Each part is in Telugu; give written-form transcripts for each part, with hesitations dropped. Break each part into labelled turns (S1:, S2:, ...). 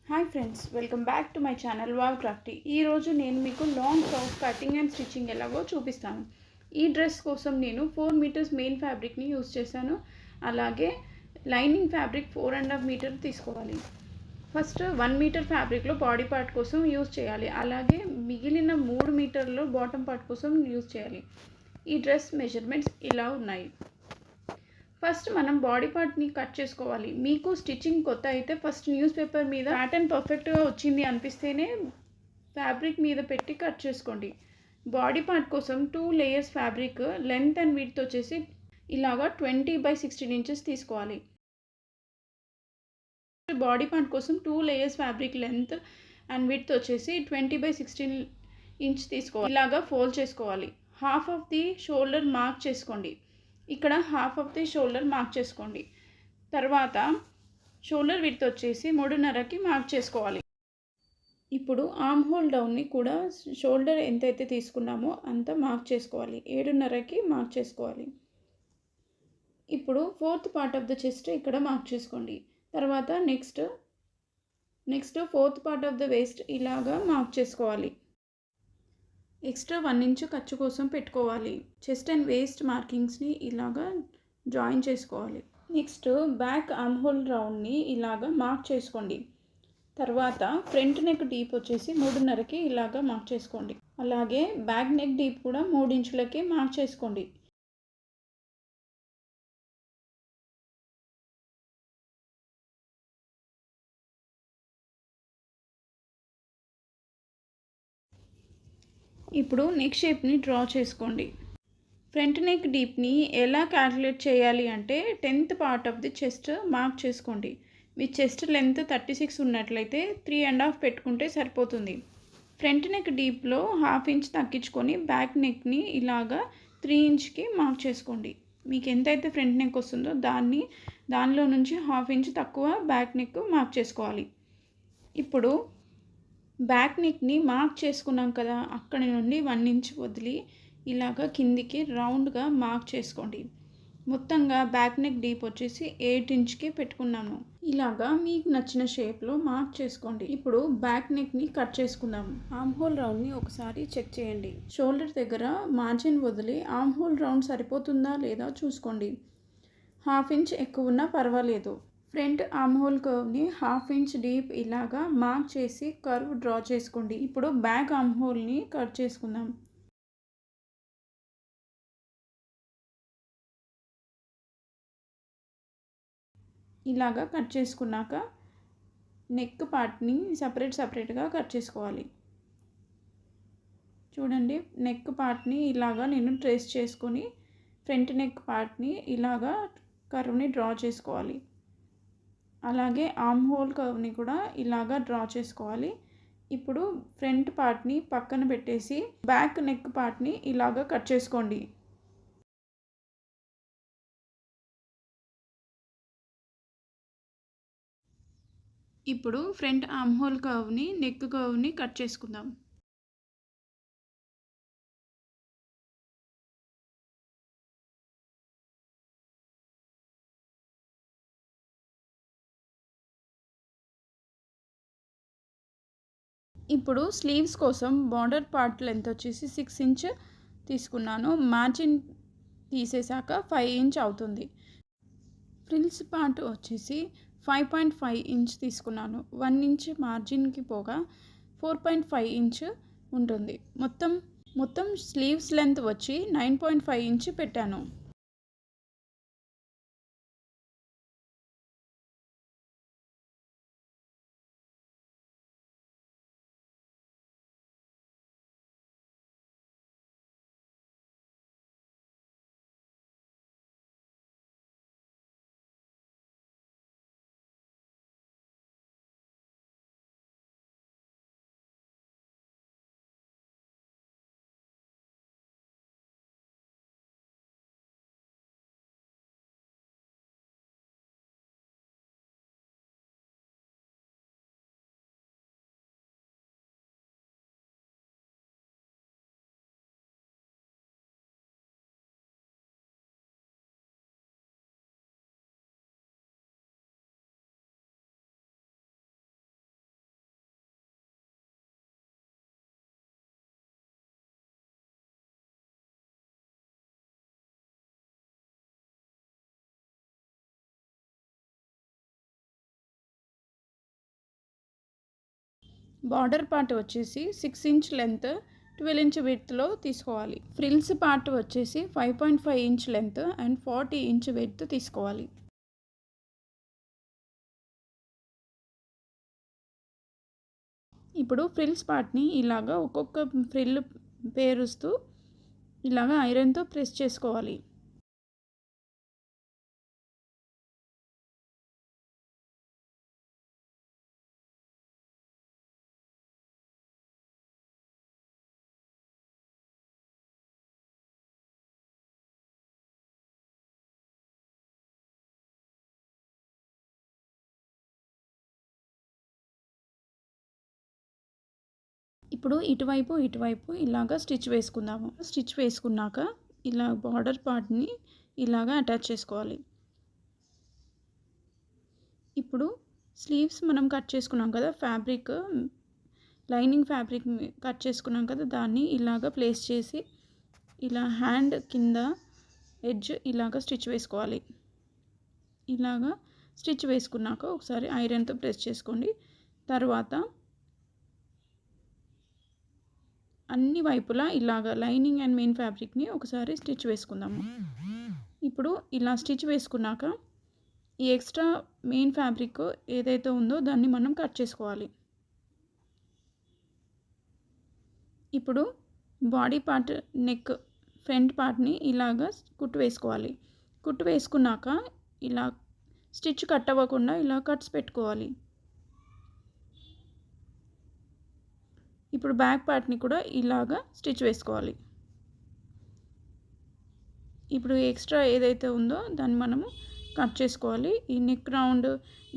S1: Hi friends, welcome back to my channel wow Crafty. ఈరోజు నేను మీకు long frock cutting and stitching ఎలాగో చూపిస్తాను. ఈ డ్రెస్ కోసం నేను 4 మీటర్స్ మెయిన్ ఫ్యాబ్రిక్ని యూజ్ చేశాను. అలాగే లైనింగ్ ఫ్యాబ్రిక్ 4.5 మీటర్ తీసుకోవాలి. ఫస్ట్ 1 మీటర్ ఫ్యాబ్రిక్లో బాడీ పార్ట్ కోసం యూజ్ చేయాలి. అలాగే మిగిలిన 3 మీటర్లో బాటమ్ పార్ట్ కోసం యూజ్ చేయాలి. ఈ డ్రెస్ మెజర్మెంట్స్ ఇలా ఉన్నాయి. ఫస్ట్ మనం బాడీ పార్ట్ని కట్ చేసుకోవాలి. మీకు స్టిచ్చింగ్ కొత్త అయితే ఫస్ట్ న్యూస్ పేపర్ మీద ప్యాటర్న్ పర్ఫెక్ట్గా వచ్చింది అనిపిస్తేనే ఫ్యాబ్రిక్ మీద పెట్టి కట్ చేసుకోండి. బాడీ పార్ట్ కోసం 2 layers fabric length and width వచ్చేసి ఇలాగా 20/16 ఇంచెస్ తీసుకోవాలి. బాడీ పార్ట్ కోసం 2 layers fabric length and width వచ్చేసి 20/16 ఇంచ్ తీసుకోవాలి. ఇలాగా ఫోల్డ్ చేసుకోవాలి. Half of the shoulder mark చేసుకోండి. ఇక్కడ half of the shoulder mark చేసుకోండి. తర్వాత షోల్డర్ విడ్త్ వచ్చేసి 3.5కి మార్క్ చేసుకోవాలి. ఇప్పుడు ఆర్మ్ హోల్ డౌన్ని కూడా షోల్డర్ ఎంతైతే తీసుకున్నామో అంత మార్క్ చేసుకోవాలి. 7.5కి మార్క్ చేసుకోవాలి. ఇప్పుడు 4th part of the chest ఇక్కడ మార్క్ చేసుకోండి. తర్వాత next 4th part of the waste ఇలాగా మార్క్ చేసుకోవాలి. ఎక్స్ట్రా 1 ఇంచ్ ఖర్చు కోసం పెట్టుకోవాలి. చెస్ట్ అండ్ వేస్ట్ మార్కింగ్స్ని ఇలాగా జాయిన్ చేసుకోవాలి. నెక్స్ట్ బ్యాక్ ఆర్మ్ హోల్ రౌండ్ని ఇలాగా మార్క్ చేసుకోండి. తర్వాత ఫ్రంట్ నెక్ డీప్ వచ్చేసి 3.5కి ఇలాగా మార్క్ చేసుకోండి. అలాగే బ్యాక్ నెక్ డీప్ కూడా 3 ఇంచులకి మార్క్ చేసుకోండి. ఇప్పుడు నెక్ షేప్ని డ్రా చేసుకోండి. ఫ్రంట్ నెక్ డీప్ని ఎలా క్యాలిక్యులేట్ చేయాలి అంటే 10th part of the chest mark చేసుకోండి. మీ చెస్ట్ లెంత్ 36 ఉన్నట్లయితే 3.5 పెట్టుకుంటే సరిపోతుంది. ఫ్రంట్ నెక్ డీప్లో 1/2 ఇంచ్ తగ్గించుకొని బ్యాక్ నెక్ని ఇలాగా 3 ఇంచ్కి మార్క్ చేసుకోండి. మీకు ఎంతైతే ఫ్రంట్ నెక్ వస్తుందో దానిలో నుంచి 1/2 ఇంచ్ తక్కువ బ్యాక్ నెక్ మార్క్ చేసుకోవాలి. ఇప్పుడు బ్యాక్ నెక్ని మార్క్ చేసుకున్నాం కదా, అక్కడి నుండి 1 ఇంచ్ వదిలి ఇలాగ కిందికి రౌండ్గా మార్క్ చేసుకోండి. మొత్తంగా బ్యాక్ నెక్ డీప్ వచ్చేసి 8 ఇంచ్కి పెట్టుకున్నాను. ఇలాగా మీకు నచ్చిన షేప్లో మార్క్ చేసుకోండి. ఇప్పుడు బ్యాక్ నెక్ని కట్ చేసుకుందాం. ఆర్మ్ హోల్ రౌండ్ని ఒకసారి చెక్ చేయండి. షోల్డర్ దగ్గర మార్జిన్ వదిలి ఆర్మ్ హోల్ రౌండ్ సరిపోతుందా లేదా చూసుకోండి. 1/2 ఇంచ్ ఎక్కువ ఉన్నా పర్వాలేదు. ఫ్రంట్ ఆర్మ్ హోల్ కర్వ్ని 1/2 ఇంచ్ డీప్ ఇలాగా మార్క్ చేసి కర్వ్ డ్రా చేసుకోండి. ఇప్పుడు బ్యాక్ ఆర్మ్ హోల్ని కట్ చేసుకుందాం. ఇలాగా కట్ చేసుకున్నాక నెక్ పార్ట్ని సపరేట్గా కట్ చేసుకోవాలి. చూడండి, నెక్ పార్ట్ని ఇలాగా నేను ట్రేస్ చేసుకొని ఫ్రంట్ నెక్ పార్ట్ని ఇలాగా కర్వ్ని డ్రా చేసుకోవాలి. అలాగే ఆర్మ్ హోల్ కర్వ్ని కూడా ఇలాగా డ్రా చేసుకోవాలి. ఇప్పుడు ఫ్రంట్ పార్ట్ని పక్కన పెట్టేసి బ్యాక్ నెక్ పార్ట్ని ఇలాగా కట్ చేసుకోండి. ఇప్పుడు ఫ్రంట్ ఆర్మ్ హోల్ కర్వ్ని నెక్ కర్వ్ని కట్ చేసుకుందాం. ఇప్పుడు స్లీవ్స్ కోసం బార్డర్ పార్ట్ లెంత్ వచ్చేసి 6 ఇంచ్ తీసుకున్నాను. మార్జిన్ తీసేసాక 5 ఇంచ్ అవుతుంది. ఫ్రిల్స్ పార్ట్ వచ్చేసి 5.5 ఇంచ్ తీసుకున్నాను. 1 ఇంచ్ మార్జిన్కి పోగా 4.5 ఇంచ్ ఉంటుంది. మొత్తం స్లీవ్స్ లెంత్ వచ్చి 9.5 ఇంచ్ పెట్టాను. బార్డర్ పార్ట్ వచ్చేసి 6 ఇంచ్ లెంత్ 12 ఇంచ్ విడ్త్లో తీసుకోవాలి. ఫ్రిల్స్ పార్ట్ వచ్చేసి 5.5 inch length and 40 inch width తీసుకోవాలి. ఇప్పుడు ఫ్రిల్స్ పార్ట్ని ఇలాగా ఒక్కొక్క ఫ్రిల్ పేరుస్తూ ఇలాగా ఐరన్తో ప్రెస్ చేసుకోవాలి. ఇప్పుడు ఇటువైపు ఇలాగా స్టిచ్ వేసుకుందాము. స్టిచ్ వేసుకున్నాక ఇలా బార్డర్ పార్ట్ని ఇలాగా అటాచ్ చేసుకోవాలి. ఇప్పుడు స్లీవ్స్ మనం కట్ చేసుకున్నాం కదా, లైనింగ్ ఫ్యాబ్రిక్ కట్ చేసుకున్నాం కదా, దాన్ని ఇలాగా ప్లేస్ చేసి ఇలా హ్యాండ్ కింద ఎడ్జ్ ఇలాగా స్టిచ్ వేసుకోవాలి. ఇలాగా స్టిచ్ వేసుకున్నాక ఒకసారి ఐరన్తో ప్రెస్ చేసుకోండి. తర్వాత అన్ని వైపులా ఇలాగా లైనింగ్ అండ్ మెయిన్ ఫ్యాబ్రిక్ని ఒకసారి స్టిచ్ వేసుకుందాము. ఇప్పుడు ఇలా స్టిచ్ వేసుకున్నాక ఈ ఎక్స్ట్రా మెయిన్ ఫ్యాబ్రిక్ ఏదైతే ఉందో దాన్ని మనం కట్ చేసుకోవాలి. ఇప్పుడు బాడీ పార్ట్ నెక్ ఫ్రంట్ పార్ట్ని ఇలాగా కుట్టు వేసుకోవాలి. కుట్టు వేసుకున్నాక ఇలా స్టిచ్ కట్ అవ్వకుండా ఇలా కట్స్ పెట్టుకోవాలి. ఇప్పుడు బ్యాక్ పార్ట్ని కూడా ఇలాగా స్టిచ్ వేసుకోవాలి. ఇప్పుడు ఎక్స్ట్రా ఏదైతే ఉందో దాన్ని మనము కట్ చేసుకోవాలి. ఈ నెక్ రౌండ్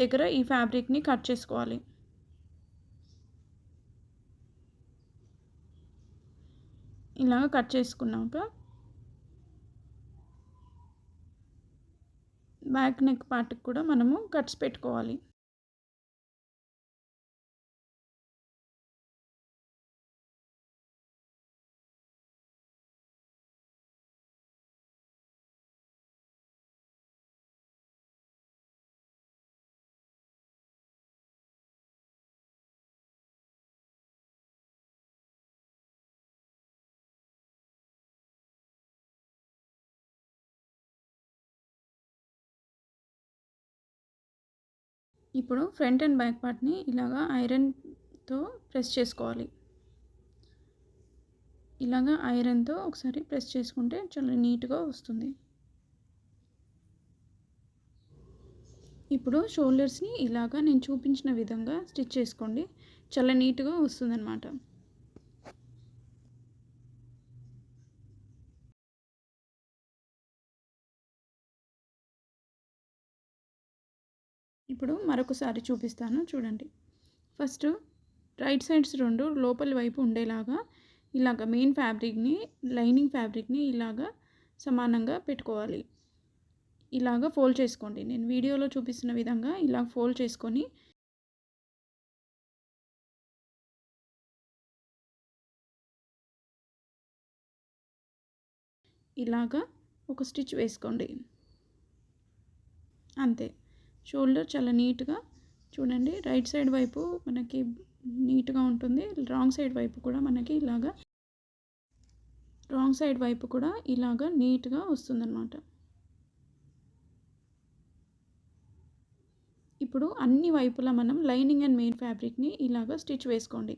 S1: దగ్గర ఈ ఫ్యాబ్రిక్ని కట్ చేసుకోవాలి. ఇలాగ కట్ చేసుకున్నాక బ్యాక్ నెక్ పార్ట్కి కూడా మనము కట్స్ పెట్టుకోవాలి. ఇప్పుడు ఫ్రంట్ అండ్ బ్యాక్ పార్ట్ని ఇలాగా ఐరన్తో ప్రెస్ చేసుకోవాలి. ఇలాగా ఐరన్తో ఒకసారి ప్రెస్ చేసుకుంటే చాలా నీట్గా వస్తుంది. ఇప్పుడు షోల్డర్స్ని ఇలాగా నేను చూపించిన విధంగా స్టిచ్ చేసుకోండి, చాలా నీట్గా వస్తుందన్నమాట. ఇప్పుడు మరొకసారి చూపిస్తాను చూడండి. ఫస్ట్ రైట్ సైడ్స్ రెండు లోపలి వైపు ఉండేలాగా ఇలాగ మెయిన్ ఫ్యాబ్రిక్ని లైనింగ్ ఫ్యాబ్రిక్ని ఇలాగా సమానంగా పెట్టుకోవాలి. ఇలాగ ఫోల్డ్ చేసుకోండి. నేను వీడియోలో చూపిస్తున్న విధంగా ఇలా ఫోల్డ్ చేసుకొని ఇలాగా ఒక స్టిచ్ వేసుకోండి. అంతే. షోల్డర్ చాలా నీట్గా చూడండి. రైట్ సైడ్ వైపు మనకి నీట్గా ఉంటుంది, రాంగ్ సైడ్ వైపు కూడా మనకి ఇలాగా నీట్గా వస్తుందన్నమాట. ఇప్పుడు అన్ని వైపులా మనం లైనింగ్ అండ్ మెయిన్ ఫ్యాబ్రిక్ని ఇలాగా స్టిచ్ వేసుకోండి.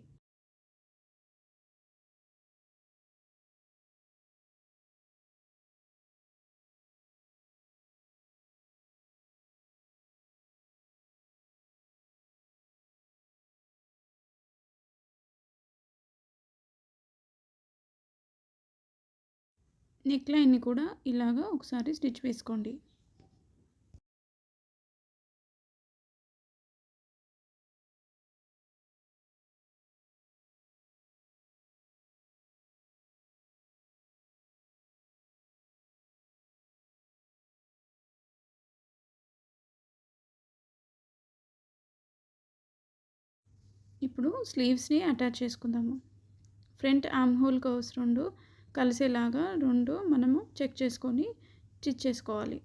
S1: నెక్ లైన్ని కూడా ఇలాగా ఒకసారి స్టిచ్ వేసుకోండి. ఇప్పుడు స్లీవ్స్ని అటాచ్ చేసుకుందాము. ఫ్రంట్ ఆర్మ్ హోల్ కర్వ్స్ రెండు కలిసేలాగా మనము చెక్ చేసుకొని స్టిచ్ చేసుకోవాలి.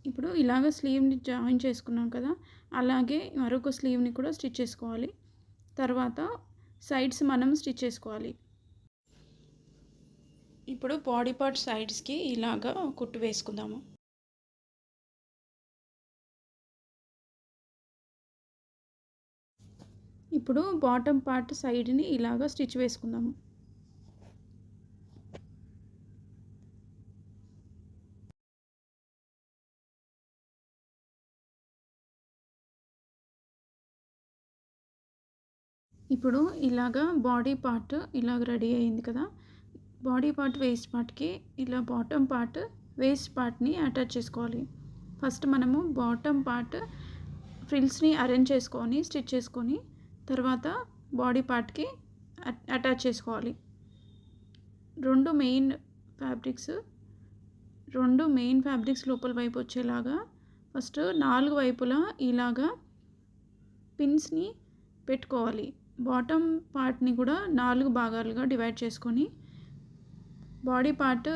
S1: ఇప్పుడు ఇలాగ స్లీవ్‌ని జాయిన్ చేసుకున్నాం కదా! అలాగే మరొక స్లీవ్‌ని కూడా స్టిచ్ చేసుకోవాలి. తర్వాత సైడ్స్ మనం స్టిచ్ చేసుకోవాలి. ఇప్పుడు బాడీ పార్ట్ సైడ్స్‌కి ఇలాగా కుట్టు వేసుకుందాము. ఇప్పుడు బాటమ్ పార్ట్ సైడ్‌ని ఇలాగా స్టిచ్ వేసుకుందాము. ఇప్పుడు ఇలాగా బాడీ పార్ట్ ఇలాగ రెడీ అయింది కదా! బాడీ పార్ట్ వేస్ట్ పార్ట్‌కి ఇలా బాటమ్ పార్ట్ వేస్ట్ పార్ట్‌ని అటాచ్ చేసుకోవాలి. ఫస్ట్ మనము బాటమ్ పార్ట్ ఫ్రిల్స్‌ని అరేంజ్ చేసుకొని స్టిచ్ చేసుకొని తర్వాత బాడీ పార్ట్‌కి అటాచ్ చేసుకోవాలి. 2 మెయిన్ ఫ్యాబ్రిక్స్ లోపల వైపు వచ్చేలాగా ఫస్ట్ 4 వైపులా ఇలాగా పిన్స్‌ని పెట్టుకోవాలి. బాటమ్ పార్ట్‌ని కూడా 4 భాగాలుగా డివైడ్ చేసుకొని బాడీ పార్ట్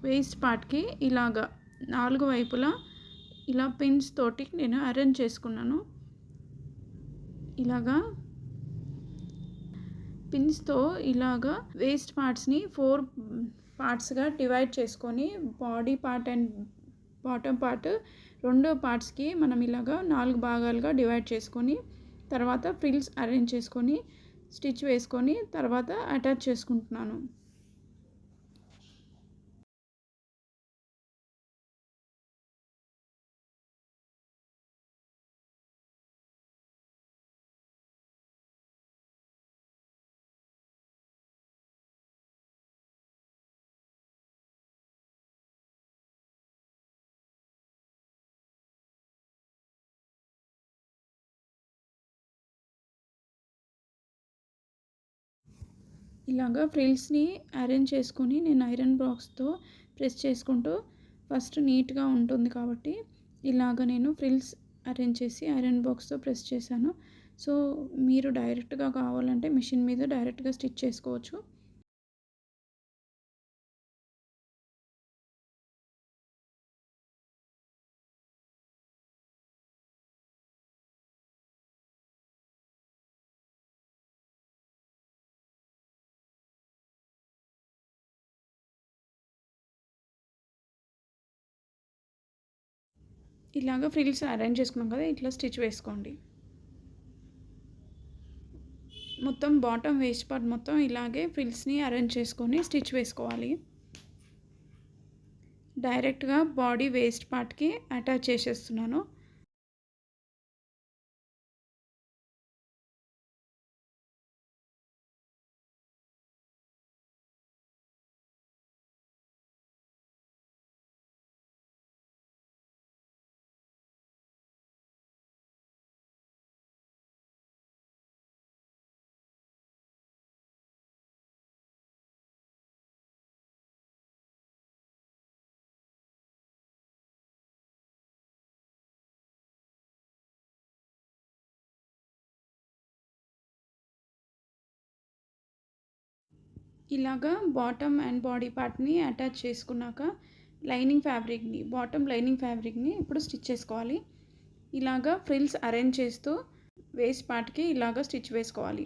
S1: వేస్ట్ పార్ట్‌కి ఇలాగా 4 వైపులా ఇలా పిన్స్ తోటి నేను అరేంజ్ చేసుకున్నాను. ఇలాగా పిన్స్‌తో ఇలాగా వేస్ట్ పార్ట్స్‌ని 4 పార్ట్స్‌గా డివైడ్ చేసుకొని body part and bottom part 2 పార్ట్స్‌కి మనం ఇలాగా 4 భాగాలుగా డివైడ్ చేసుకొని తర్వాత ఫ్రిల్స్ అరేంజ్ చేసుకొని స్టిచ్ వేసుకొని తర్వాత అటాచ్ చేసుకుంటున్నాను. ఇలాగా ఫ్రిల్స్‌ని అరేంజ్ చేసుకొని నేను ఐరన్ బాక్స్‌తో ప్రెస్ చేసుకుంటూ ఫస్ట్ నీట్‌గా ఉంటుంది కాబట్టి ఇలాగ నేను ఫ్రిల్స్ అరేంజ్ చేసి ఐరన్ బాక్స్‌తో ప్రెస్ చేశాను. సో, మీరు డైరెక్ట్‌గా కావాలంటే మిషన్ మీద డైరెక్ట్‌గా స్టిచ్ చేసుకోవచ్చు. ఇలాగ ఫ్రిల్స్ అరేంజ్ చేసుకున్నాం కదా! ఇట్లా స్టిచ్ వేసుకోండి. మొత్తం బాటమ్ వేస్ట్ పార్ట్ మొత్తం ఇలాగే ఫ్రిల్స్‌ని అరేంజ్ చేసుకొని స్టిచ్ వేసుకోవాలి. డైరెక్ట్‌గా బాడీ వేస్ట్ పార్ట్‌కి అటాచ్ చేసేస్తున్నాను. ఇలాగా బాటమ్ అండ్ బాడీ పార్ట్‌ని అటాచ్ చేసుకున్నాక బాటమ్ లైనింగ్ ఫ్యాబ్రిక్‌ని ఇప్పుడు స్టిచ్ చేసుకోవాలి. ఇలాగా ఫ్రిల్స్ అరేంజ్ చేస్తూ వేస్ట్ పార్ట్‌కి ఇలాగా స్టిచ్ వేసుకోవాలి.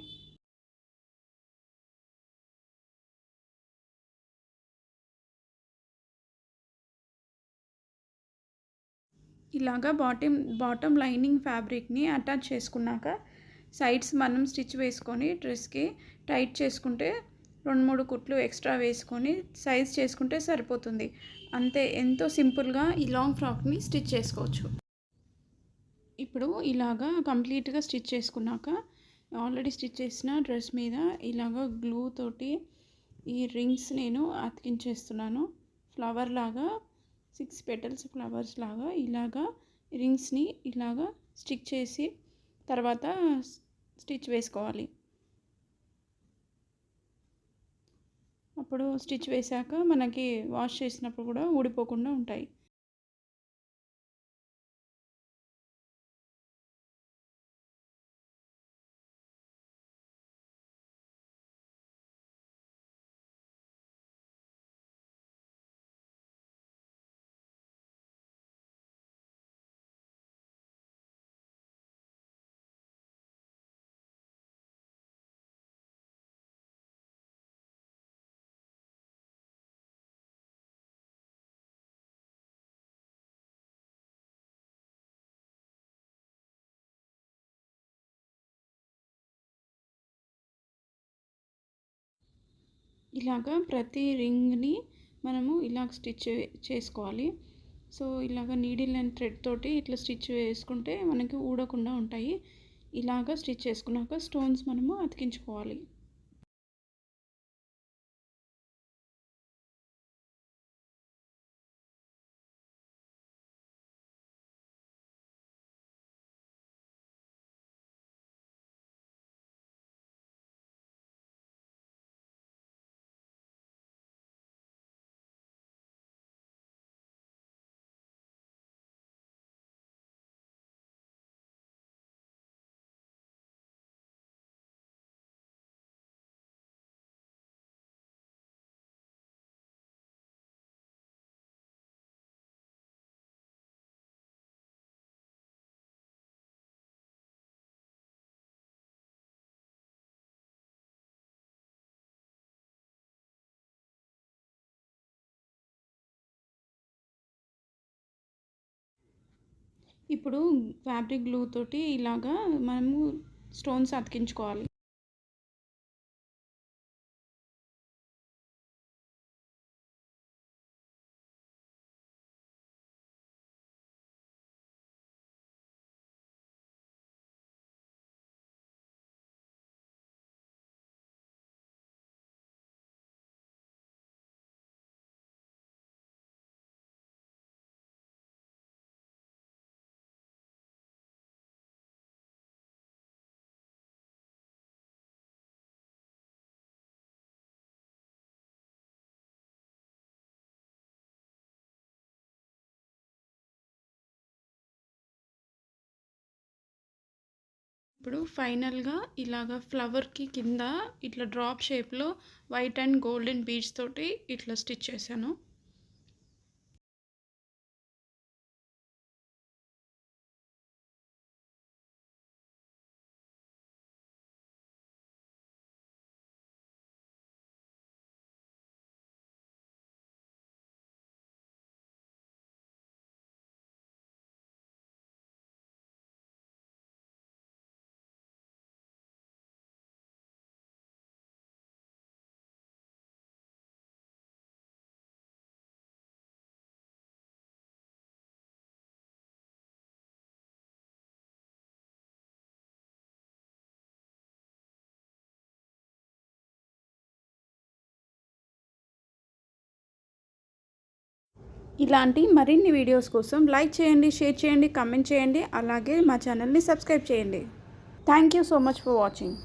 S1: ఇలాగా బాటమ్ లైనింగ్ ఫ్యాబ్రిక్‌ని అటాచ్ చేసుకున్నాక సైడ్స్ మనం స్టిచ్ వేసుకొని డ్రెస్‌కి టైట్ చేసుకుంటే 2, 3 కుట్లు ఎక్స్ట్రా వేసుకొని సైజ్ చేసుకుంటే సరిపోతుంది. అంతే ఎంతో సింపుల్‌గా ఈ లాంగ్ ఫ్రాక్‌ని స్టిచ్ చేసుకోవచ్చు. ఇప్పుడు ఇలాగా కంప్లీట్‌గా స్టిచ్ చేసుకున్నాక ఆల్రెడీ స్టిచ్ చేసిన డ్రెస్ మీద ఇలాగ గ్లూ తోటి ఈ రింగ్స్ నేను అతికించేస్తున్నాను. ఫ్లవర్ లాగా 6 పెటల్స్ ఫ్లవర్స్ లాగా ఇలాగా రింగ్స్‌ని ఇలాగా స్టిక్ చేసి తర్వాత స్టిచ్ వేసుకోవాలి. అప్పుడు స్టిచ్ వేశాక మనకి వాష్ చేసినప్పుడు కూడా ఊడిపోకుండా ఉంటాయి. ఇలాగా ప్రతి రింగ్ని మనము ఇలాగ స్టిచ్ చేసుకోవాలి. సో ఇలాగ నీడిల్ అండ్ థ్రెడ్ తోటి ఇట్లా స్టిచ్ వేసుకుంటే మనకి ఊడకుండా ఉంటాయి. ఇలాగ స్టిచ్ చేసుకున్నాక స్టోన్స్ మనము అతికించుకోవాలి. ఇప్పుడు ఫ్యాబ్రిక్ గ్లూ తోటి ఇలాగా మనము స్టోన్స్ అతికించుకోవాలి. ఇప్పుడు ఫైనల్గా ఇలాగ ఫ్లవర్కి కింద ఇట్లా డ్రాప్ షేప్లో వైట్ అండ్ గోల్డెన్ బీడ్స్ తోటి ఇట్లా స్టిచ్ చేశాను. ఇలాంటి మరిన్ని వీడియోస్ కోసం లైక్ చేయండి, షేర్ చేయండి, కామెంట్ చేయండి. అలాగే మా ఛానల్ని సబ్స్క్రైబ్ చేయండి. Thank you so much for watching.